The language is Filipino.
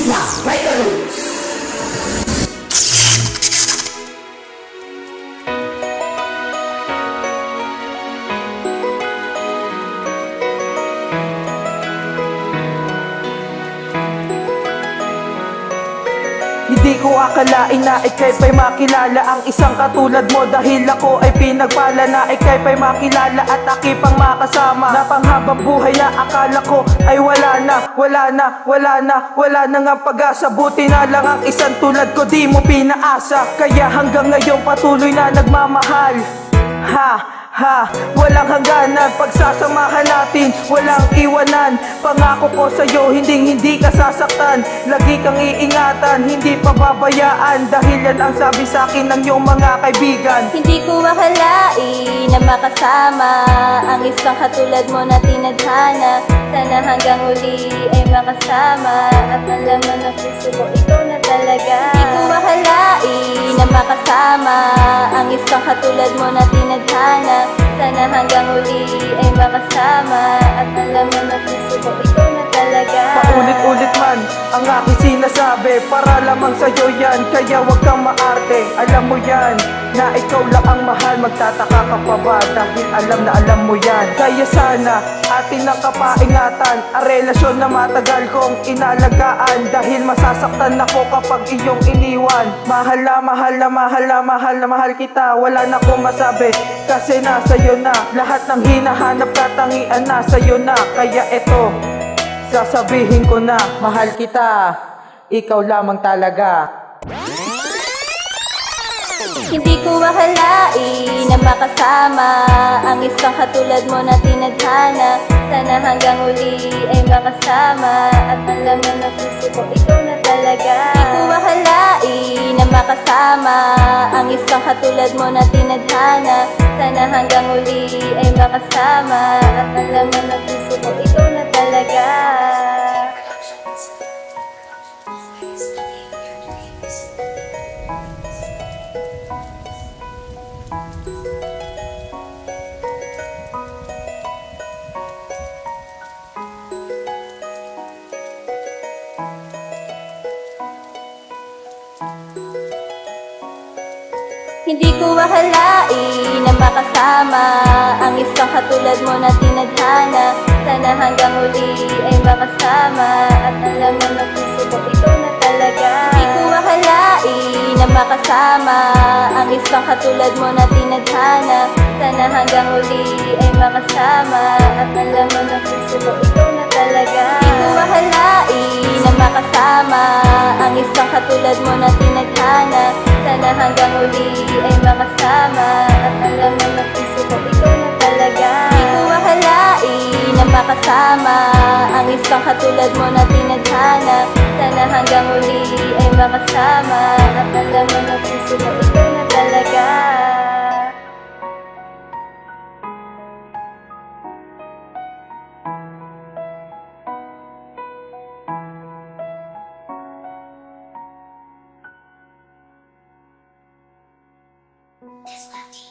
Sigma Records. Hindi ko akalain na ikay pa'y makilala ang isang katulad mo, dahil ako ay pinagpala na ikay pa'y makilala at aki pang makasama na panghabang buhay na akala ko ay wala na nga pag-asa. Buti na lang ang isang tulad ko di mo pinaasa, kaya hanggang ngayon patuloy na nagmamahal. Walang hangganan, pagsasamahan natin, walang iwanan. Pangako ko sa'yo, hindi ka sasaktan. Lagi kang iingatan, hindi pababayaan, dahil yan ang sabi sa'kin ng iyong mga kaibigan. Hindi ko akalain na makasama ang isang katulad mo na tinadhana. Sana hanggang uli ay makasama at malaman ng puso ko ikaw na talaga. Hindi ko akalain na makasama ang isang katulad mo na tinadhana. Sana hanggang uli ay makasama at malaman ng puso ko ikaw na talaga. Paulit-ulit man ang aking sinasabi, para lamang sa'yo yan, kaya wag kang maarte. Alam mo yan na ikaw lang ang mahal, magtataka ka pa ba dahil alam mo yan. Kaya sana atin ang kapaingatan, ang relasyon na matagal kong inalagaan, dahil masasaktan ako kapag iyong iniwan. Mahal na kita, wala na akong masabi kasi nasa'yo na. Lahat ng hinahanap katangian nasa'yo na, kaya eto sasabihin ko na, mahal kita, ikaw lamang talaga. Hindi ko akalain na makasama ang isang katulad mo na tinadhana. Sana hanggang uli ay makasama at malaman ng puso ko ikaw na talaga. Hindi ko akalain na makasama ang isang katulad mo na tinadhana. Sana hanggang uli ay makasama at malaman ng puso ko ikaw na talaga. Hindi ko akalain na makasama ang isang katulad mo na tinadhana. Sana hanggang uli ay makasama at alaman ng puso ko ikaw na talaga. Hindi ko akalain na makasama ang isang katulad mo na tinadhana. Sana hanggang uli ay makasama at alaman ng puso ko ikaw na talaga. Hindi ko akalain na makasama ang isang katulad mo na tinadhana. Sana hanggang uli ay makasama at alaman ng puso ko ikaw na talaga. Hindi ko akalain na makasama ang isang katulad mo na tinadhana. Sana hanggang uli ay makasama at alaman ng puso ko ikaw na talaga. This one.